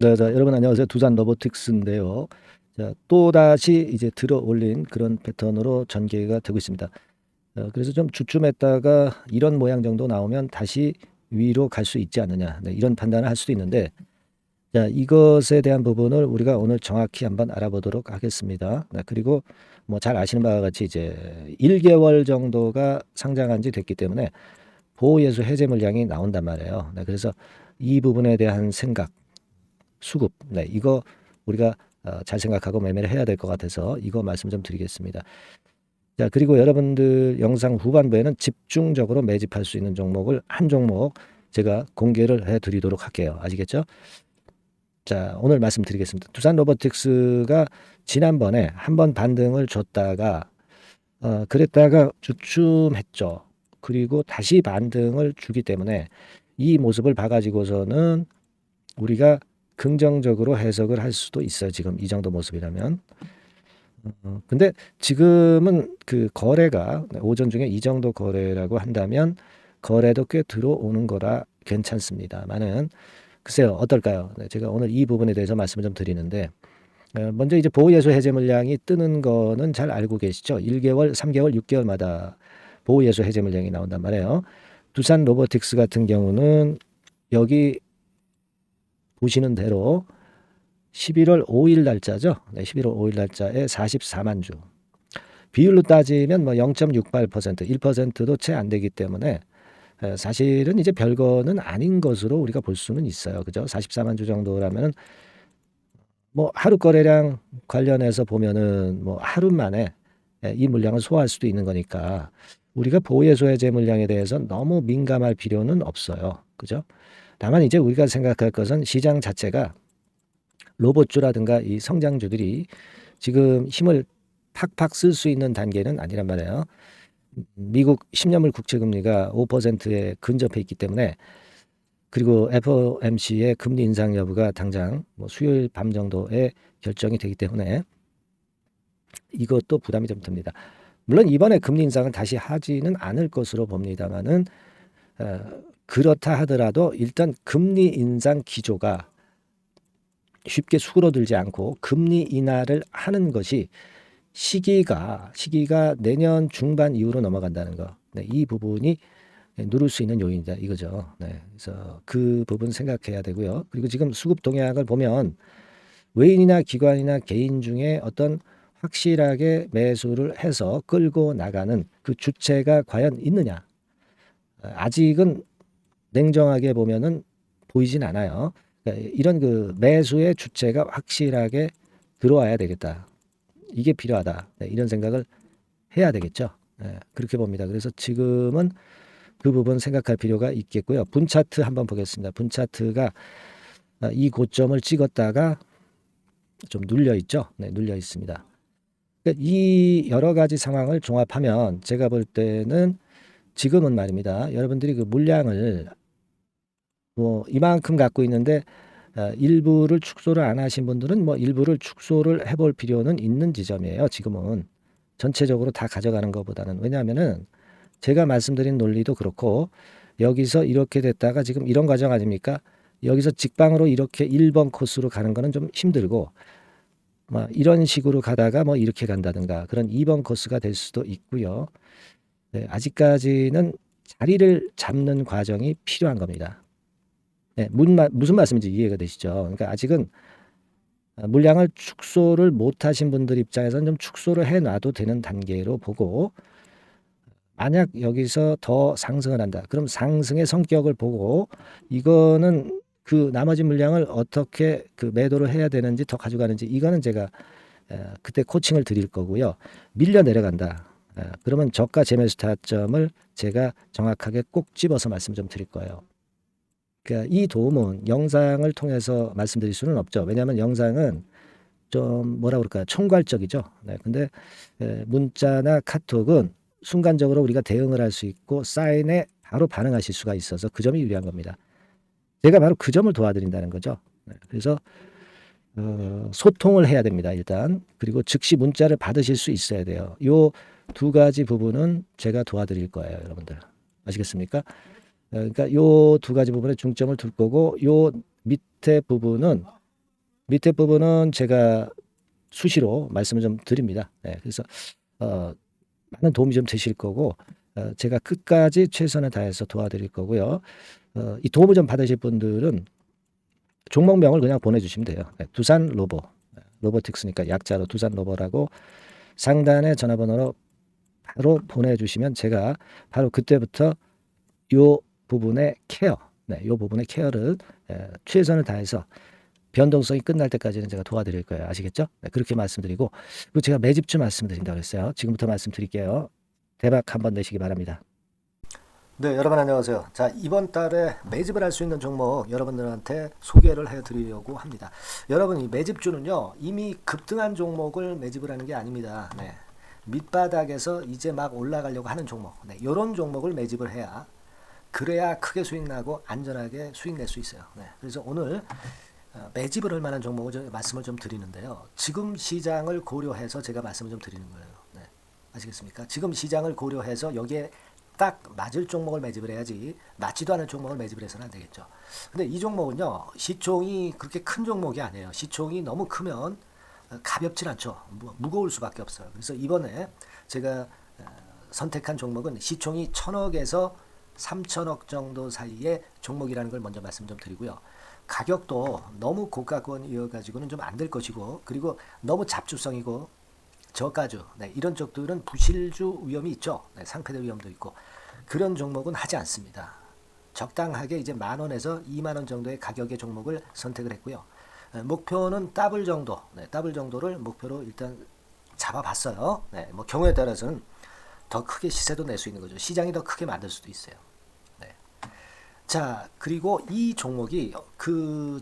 네, 자, 여러분 안녕하세요. 두산 로보틱스인데요. 자, 또다시 이제 들어 올린 그런 패턴으로 전개가 되고 있습니다. 그래서 좀 주춤했다가 이런 모양 정도 나오면 다시 위로 갈 수 있지 않느냐. 네, 이런 판단을 할 수도 있는데, 자, 이것에 대한 부분을 우리가 오늘 정확히 한번 알아보도록 하겠습니다. 네, 그리고 뭐 잘 아시는 바와 같이 이제 1개월 정도가 상장한 지 됐기 때문에 보호예수 해제 물량이 나온단 말이에요. 네, 그래서 이 부분에 대한 생각, 수급. 네, 이거 우리가 잘 생각하고 매매를 해야 될 것 같아서 이거 말씀 좀 드리겠습니다. 자, 그리고 여러분들 영상 후반부에는 집중적으로 매집할 수 있는 종목을 한 종목 제가 공개를 해 드리도록 할게요. 아시겠죠? 자, 오늘 말씀드리겠습니다. 두산 로보틱스가 지난번에 한번 반등을 줬다가 그랬다가 주춤했죠. 그리고 다시 반등을 주기 때문에 이 모습을 봐가지고서는 우리가 긍정적으로 해석을 할 수도 있어요. 지금 이 정도 모습이라면. 근데 지금은 그 거래가 오전 중에 이 정도 거래라고 한다면 거래도 꽤 들어오는 거라 괜찮습니다만은 글쎄요, 어떨까요? 네, 제가 오늘 이 부분에 대해서 말씀을 좀 드리는데 먼저 이제 보호예수 해제 물량이 뜨는 거는 잘 알고 계시죠? 1개월, 3개월, 6개월마다 보호예수 해제 물량이 나온단 말이에요. 두산 로보틱스 같은 경우는 여기 보시는 대로 11월 5일 날짜죠. 네, 11월 5일 날짜에 44만 주. 비율로 따지면 뭐 0.68%, 1%도 채 안 되기 때문에 사실은 이제 별거는 아닌 것으로 우리가 볼 수는 있어요. 그죠? 44만 주 정도라면은 뭐 하루 거래량 관련해서 보면은 뭐 하루 만에 이 물량을 소화할 수도 있는 거니까 우리가 보호예수 해제 물량에 대해서 너무 민감할 필요는 없어요. 그죠? 다만 이제 우리가 생각할 것은 시장 자체가 로봇주라든가 이 성장주들이 지금 힘을 팍팍 쓸 수 있는 단계는 아니란 말이에요. 미국 10년물 국채 금리가 5%에 근접해 있기 때문에 그리고 FOMC의 금리 인상 여부가 당장 뭐 수요일 밤 정도에 결정이 되기 때문에 이것도 부담이 좀 듭니다. 물론 이번에 금리 인상을 다시 하지는 않을 것으로 봅니다만은 그렇다 하더라도 일단 금리 인상 기조가 쉽게 수그러들지 않고 금리 인하를 하는 것이 시기가 내년 중반 이후로 넘어간다는 거. 네, 이 부분이 누를 수 있는 요인이다 이거죠. 네, 그래서 그 부분 생각해야 되고요. 그리고 지금 수급 동향을 보면 외인이나 기관이나 개인 중에 어떤 확실하게 매수를 해서 끌고 나가는 그 주체가 과연 있느냐? 아직은 냉정하게 보면은 보이진 않아요. 그러니까 이런 그 매수의 주체가 확실하게 들어와야 되겠다. 이게 필요하다. 네, 이런 생각을 해야 되겠죠. 네, 그렇게 봅니다. 그래서 지금은 그 부분 생각할 필요가 있겠고요. 분 차트 한번 보겠습니다. 분 차트가 이 고점을 찍었다가 좀 눌려 있죠. 네, 눌려 있습니다. 그러니까 이 여러 가지 상황을 종합하면 제가 볼 때는 지금은 말입니다. 여러분들이 그 물량을 뭐 이만큼 갖고 있는데 일부를 축소를 안 하신 분들은 뭐 일부를 축소를 해볼 필요는 있는 지점이에요. 지금은 전체적으로 다 가져가는 것보다는 왜냐하면은 제가 말씀드린 논리도 그렇고 여기서 이렇게 됐다가 지금 이런 과정 아닙니까? 여기서 직방으로 이렇게 1번 코스로 가는 거는 좀 힘들고 뭐 이런 식으로 가다가 뭐 이렇게 간다든가 그런 2번 코스가 될 수도 있고요. 네, 아직까지는 자리를 잡는 과정이 필요한 겁니다. 네, 무슨 말씀인지 이해가 되시죠? 그러니까 아직은 물량을 축소를 못 하신 분들 입장에서는 좀 축소를 해 놔도 되는 단계로 보고 만약 여기서 더 상승을 한다. 그럼 상승의 성격을 보고 이거는 그 나머지 물량을 어떻게 그 매도를 해야 되는지 더 가져가는지 이거는 제가 그때 코칭을 드릴 거고요. 밀려 내려간다. 그러면 저가 재매수 타점을 제가 정확하게 꼭 집어서 말씀 좀 드릴 거예요. 그러니까 이 도움은 영상을 통해서 말씀드릴 수는 없죠. 왜냐하면 영상은 좀 뭐라 그럴까요? 총괄적이죠. 네, 근데 문자나 카톡은 순간적으로 우리가 대응을 할 수 있고 사인에 바로 반응하실 수가 있어서 그 점이 유리한 겁니다. 제가 바로 그 점을 도와드린다는 거죠. 네, 그래서 소통을 해야 됩니다. 일단 그리고 즉시 문자를 받으실 수 있어야 돼요. 요 두 가지 부분은 제가 도와드릴 거예요, 여러분들. 아시겠습니까? 그러니까 요 두 가지 부분에 중점을 둘 거고 요 밑에 부분은 밑에 부분은 제가 수시로 말씀을 좀 드립니다. 네, 그래서 많은 도움이 좀 되실 거고 제가 끝까지 최선을 다해서 도와드릴 거고요. 이 도움을 좀 받으실 분들은 종목명을 그냥 보내주시면 돼요. 네, 두산 로보, 로보틱스니까 약자로 두산 로보라고 상단에 전화번호로 바로 보내주시면 제가 바로 그때부터 요 부분의 케어, 요 부분의 케어를 최선을 다해서 변동성이 끝날 때까지는 제가 도와드릴 거예요. 아시겠죠? 네, 그렇게 말씀드리고 그리고 제가 매집주 말씀드린다고 했어요. 지금부터 말씀드릴게요. 대박 한번 내시기 바랍니다. 네, 여러분 안녕하세요. 자, 이번 달에 매집을 할 수 있는 종목 여러분들한테 소개를 해드리려고 합니다. 여러분, 이 매집주는요, 이미 급등한 종목을 매집을 하는 게 아닙니다. 네, 밑바닥에서 이제 막 올라가려고 하는 종목, 네, 이런 종목을 매집을 해야 그래야 크게 수익 나고 안전하게 수익 낼 수 있어요. 네, 그래서 오늘 매집을 할 만한 종목을 말씀을 좀 드리는데요. 지금 시장을 고려해서 제가 말씀을 좀 드리는 거예요. 네, 아시겠습니까? 지금 시장을 고려해서 여기에 딱 맞을 종목을 매집을 해야지 맞지도 않을 종목을 매집을 해서는 안 되겠죠. 근데 이 종목은요, 시총이 그렇게 큰 종목이 아니에요. 시총이 너무 크면 가볍진 않죠. 무거울 수밖에 없어요. 그래서 이번에 제가 선택한 종목은 시총이 1000억에서 3000억 정도 사이의 종목이라는 걸 먼저 말씀 좀 드리고요. 가격도 너무 고가권이어가지고는 좀 안 될 것이고, 그리고 너무 잡주성이고 저가주, 네, 이런 쪽들은 부실주 위험이 있죠. 네, 상패될 위험도 있고 그런 종목은 하지 않습니다. 적당하게 이제 10,000원에서 20,000원 정도의 가격의 종목을 선택을 했고요. 목표는 더블 정도, 네, 더블 정도를 목표로 일단 잡아봤어요. 네, 뭐 경우에 따라서는 더 크게 시세도 낼 수 있는 거죠. 시장이 더 크게 만들 수도 있어요. 네. 자, 그리고 이 종목이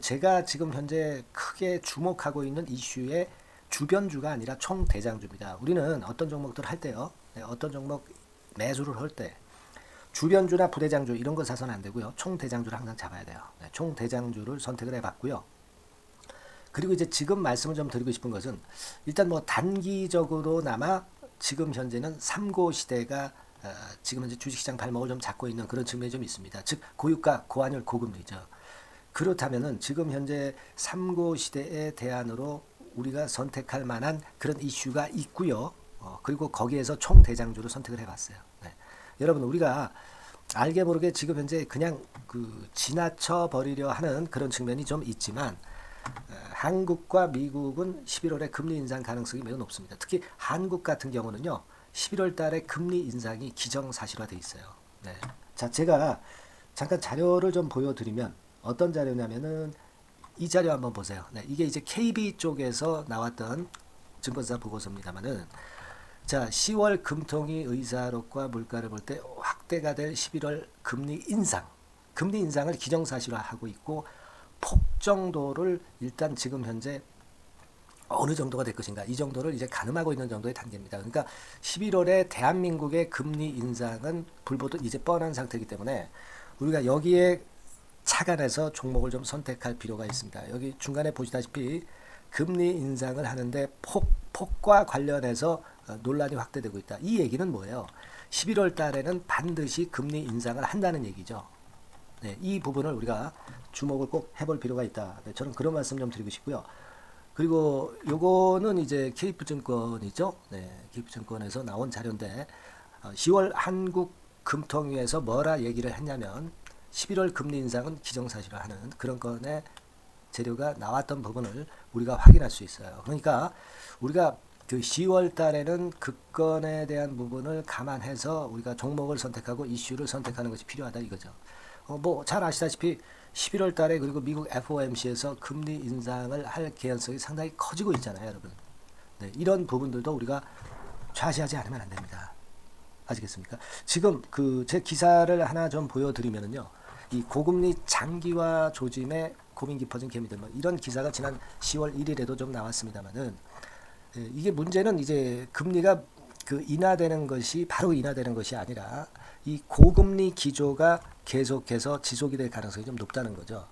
제가 지금 현재 크게 주목하고 있는 이슈의 주변주가 아니라 총대장주입니다. 우리는 어떤 종목들 할 때요, 네, 어떤 종목 매수를 할 때 주변주나 부대장주 이런 거 사서는 안 되고요. 총대장주를 항상 잡아야 돼요. 네, 총대장주를 선택을 해봤고요. 그리고 이제 지금 말씀을 좀 드리고 싶은 것은 일단 뭐 단기적으로나마 지금 현재는 3고 시대가 지금 현재 주식시장 발목을 좀 잡고 있는 그런 측면이 좀 있습니다. 즉 고유가, 고환율, 고금리죠. 그렇다면은 지금 현재 3고 시대의 대안으로 우리가 선택할 만한 그런 이슈가 있고요. 그리고 거기에서 총대장주를 선택을 해봤어요. 네. 여러분, 우리가 알게 모르게 지금 현재 그냥 지나쳐 버리려 하는 그런 측면이 좀 있지만 한국과 미국은 11월에 금리 인상 가능성이 매우 높습니다. 특히 한국 같은 경우는요, 11월 달에 금리 인상이 기정사실화돼 있어요. 네. 자, 제가 잠깐 자료를 좀 보여드리면 어떤 자료냐면은 이 자료 한번 보세요. 네, 이게 이제 KB 쪽에서 나왔던 증권사 보고서입니다만은, 자, 10월 금통위 의사록과 물가를 볼 때 확대가 될 11월 금리 인상을 기정사실화하고 있고, 폭 정도를 일단 지금 현재 어느 정도가 될 것인가, 이 정도를 이제 가늠하고 있는 정도의 단계입니다. 그러니까 11월에 대한민국의 금리 인상은 불보듯 이제 뻔한 상태이기 때문에 우리가 여기에 착안해서 종목을 좀 선택할 필요가 있습니다. 여기 중간에 보시다시피 금리 인상을 하는데 폭과 관련해서 논란이 확대되고 있다. 이 얘기는 뭐예요? 11월 달에는 반드시 금리 인상을 한다는 얘기죠. 네, 이 부분을 우리가 주목을 꼭 해볼 필요가 있다. 네, 저는 그런 말씀 좀 드리고 싶고요. 그리고 요거는 이제 KF증권이죠. 네, KF증권에서 나온 자료인데 10월 한국 금통위에서 뭐라 얘기를 했냐면 11월 금리 인상은 기정사실화하는 그런 건의 재료가 나왔던 부분을 우리가 확인할 수 있어요. 그러니까 우리가 10월 달에는 그 건에 대한 부분을 감안해서 우리가 종목을 선택하고 이슈를 선택하는 것이 필요하다 이거죠. 뭐 잘 아시다시피 11월 달에 그리고 미국 FOMC에서 금리 인상을 할 개연성이 상당히 커지고 있잖아요, 여러분. 네, 이런 부분들도 우리가 좌시하지 않으면 안 됩니다. 아시겠습니까? 지금 제 기사를 하나 좀 보여드리면은요, 이 고금리 장기화 조짐에 고민 깊어진 개미들, 뭐 이런 기사가 지난 10월 1일에도 좀 나왔습니다만은, 이게 문제는 이제 금리가 인하되는 것이 바로 인하되는 것이 아니라 이 고금리 기조가 계속해서 지속이 될 가능성이 좀 높다는 거죠.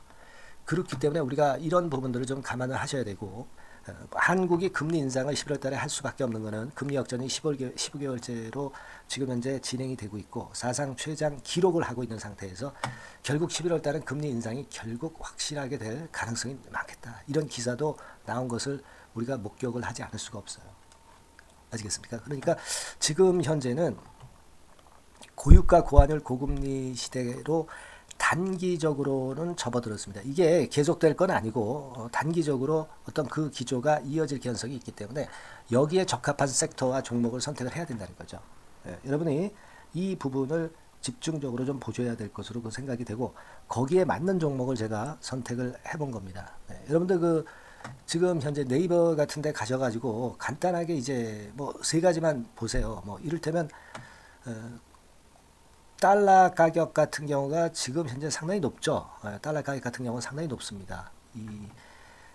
그렇기 때문에 우리가 이런 부분들을 좀 감안을 하셔야 되고, 한국이 금리 인상을 11월 달에 할 수밖에 없는 것은 금리 역전이 15개월째로 지금 현재 진행이 되고 있고 사상 최장 기록을 하고 있는 상태에서 결국 11월 달은 금리 인상이 결국 확실하게 될 가능성이 많겠다. 이런 기사도 나온 것을 우리가 목격을 하지 않을 수가 없어요. 아시겠습니까? 그러니까 지금 현재는 고유가 고환율 고금리 시대로 단기적으로는 접어들었습니다. 이게 계속될 건 아니고 단기적으로 어떤 그 기조가 이어질 가능성이 있기 때문에 여기에 적합한 섹터와 종목을 선택을 해야 된다는 거죠. 여러분이 이 부분을 집중적으로 좀 보셔야 될 것으로 그 생각이 되고 거기에 맞는 종목을 제가 선택을 해본 겁니다. 여러분들 그 지금 현재 네이버 같은 데 가셔가지고 간단하게 이제 뭐 세 가지만 보세요. 뭐 이를테면 달러 가격 같은 경우가 지금 현재 상당히 높죠. 달러 가격 같은 경우는 상당히 높습니다. 이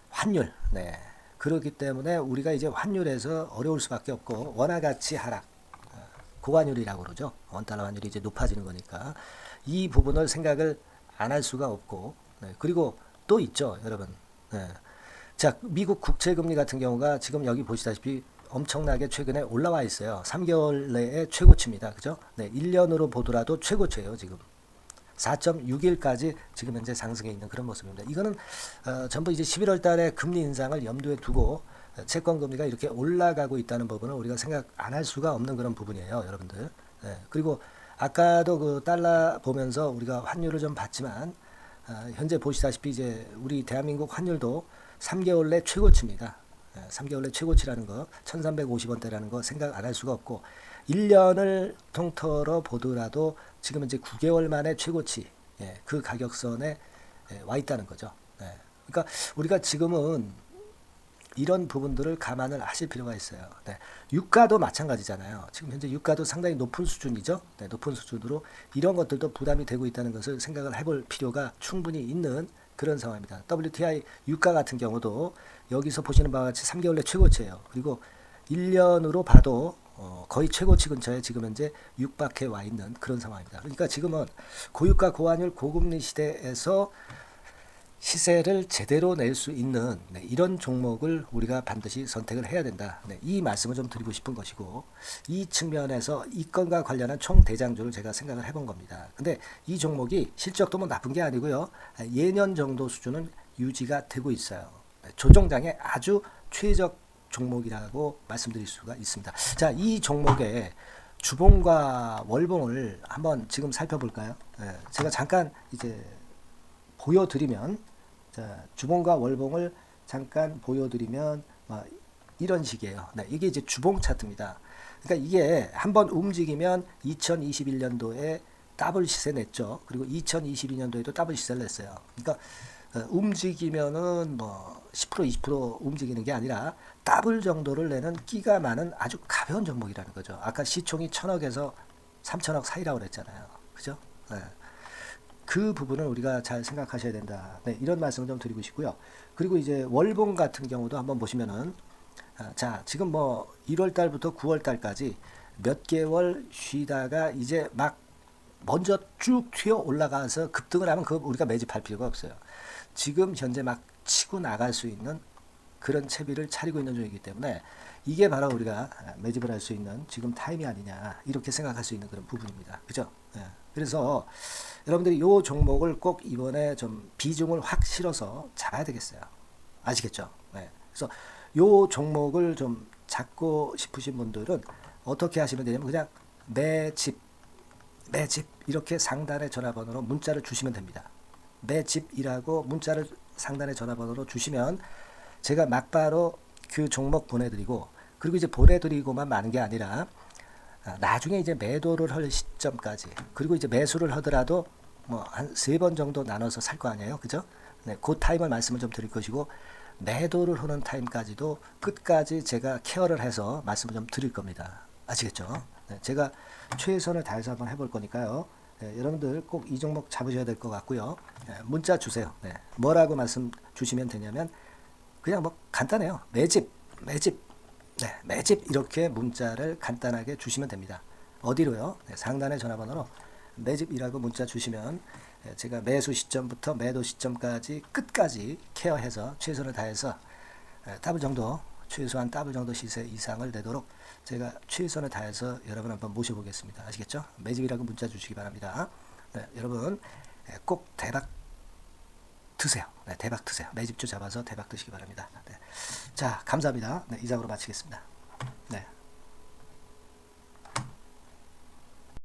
환율, 네. 그렇기 때문에 우리가 이제 환율에서 어려울 수밖에 없고 원화 가치 하락, 고환율이라고 그러죠. 원달러 환율이 이제 높아지는 거니까 이 부분을 생각을 안 할 수가 없고, 네. 그리고 또 있죠, 여러분. 네. 자, 미국 국채금리 같은 경우가 지금 여기 보시다시피 엄청나게 최근에 올라와 있어요. 3개월 내에 최고치입니다. 그죠? 네, 1년으로 보더라도 최고치예요, 지금. 4.61까지 지금 현재 상승해 있는 그런 모습입니다. 이거는 전부 이제 11월 달에 금리 인상을 염두에 두고 채권 금리가 이렇게 올라가고 있다는 부분을 우리가 생각 안 할 수가 없는 그런 부분이에요, 여러분들. 네, 그리고 아까도 그 달러 보면서 우리가 환율을 좀 봤지만 현재 보시다시피 이제 우리 대한민국 환율도 3개월 내 최고치입니다. 3개월 내 최고치라는 거 1350원대라는 거 생각 안 할 수가 없고 1년을 통틀어 보더라도 지금 이제 9개월 만에 최고치 그 가격선에 와 있다는 거죠. 그러니까 우리가 지금은 이런 부분들을 감안을 하실 필요가 있어요. 유가도 마찬가지잖아요. 지금 현재 유가도 상당히 높은 수준이죠. 높은 수준으로 이런 것들도 부담이 되고 있다는 것을 생각을 해볼 필요가 충분히 있는 그런 상황입니다. WTI 유가 같은 경우도 여기서 보시는 바와 같이 3개월 내 최고치예요. 그리고 1년으로 봐도 거의 최고치 근처에 지금 현재 육박해 와 있는 그런 상황입니다. 그러니까 지금은 고유가 고환율 고금리 시대에서 시세를 제대로 낼 수 있는 이런 종목을 우리가 반드시 선택을 해야 된다. 이 말씀을 좀 드리고 싶은 것이고 이 측면에서 이 건과 관련한 총 대장주를 제가 생각을 해본 겁니다. 근데 이 종목이 실적도 뭐 나쁜 게 아니고요. 예년 정도 수준은 유지가 되고 있어요. 조정장의 아주 최적 종목이라고 말씀드릴 수가 있습니다. 자, 이 종목의 주봉과 월봉을 한번 지금 살펴볼까요? 제가 잠깐 이제 보여드리면 자, 주봉과 월봉을 잠깐 보여드리면 이런 식이에요. 이게 이제 주봉 차트입니다. 그러니까 이게 한번 움직이면 2021년도에 더블 시세 냈죠. 그리고 2022년도에도 더블 시세를 냈어요. 그러니까 움직이면은 뭐 10% 20% 움직이는 게 아니라 더블 정도를 내는 끼가 많은 아주 가벼운 종목이라는 거죠. 아까 시총이 1000억에서 3000억 사이라고 그랬잖아요. 그죠? 그 부분을 우리가 잘 생각하셔야 된다. 이런 말씀을 좀 드리고 싶고요. 그리고 이제 월봉 같은 경우도 한번 보시면은 자, 지금 뭐 1월 달부터 9월 달까지 몇 개월 쉬다가 이제 막 먼저 쭉 튀어 올라가서 급등을 하면 그거 우리가 매집할 필요가 없어요. 지금 현재 막 치고 나갈 수 있는 그런 채비를 차리고 있는 중이기 때문에 이게 바로 우리가 매집을 할 수 있는 지금 타임이 아니냐 이렇게 생각할 수 있는 그런 부분입니다. 그죠? 그래서 여러분들이 이 종목을 꼭 이번에 좀 비중을 확 실어서 잡아야 되겠어요. 아시겠죠? 그래서 이 종목을 좀 잡고 싶으신 분들은 어떻게 하시면 되냐면 그냥 매집 이렇게 상단의 전화번호로 문자를 주시면 됩니다. 매집이라고 문자를 상단의 전화번호로 주시면 제가 막바로 그 종목 보내드리고 그리고 이제 보내드리고만 마는 게 아니라 나중에 이제 매도를 할 시점까지 그리고 이제 매수를 하더라도 뭐 한 3번 정도 나눠서 살 거 아니에요. 그죠? 그 타임을 말씀을 좀 드릴 것이고 매도를 하는 타임까지도 끝까지 제가 케어를 해서 말씀을 좀 드릴 겁니다. 아시겠죠? 제가 최선을 다해서 한번 해볼 거니까요. 여러분들 꼭 이 종목 잡으셔야 될 것 같고요. 문자 주세요. 뭐라고 말씀 주시면 되냐면 그냥 뭐 간단해요. 매집 이렇게 문자를 간단하게 주시면 됩니다. 어디로요? 상단의 전화번호로 매집이라고 문자 주시면 제가 매수 시점부터 매도 시점까지 끝까지 케어해서 최선을 다해서 더블 정도, 최소한 더블 정도 시세 이상을 내도록 제가 최선을 다해서 여러분 한번 모셔보겠습니다. 아시겠죠? 매집이라고 문자 주시기 바랍니다. 네, 여러분 꼭 대박 드세요. 네, 대박 드세요. 매집주 잡아서 대박 드시기 바랍니다. 네. 자, 감사합니다. 네, 이상으로 마치겠습니다. 네.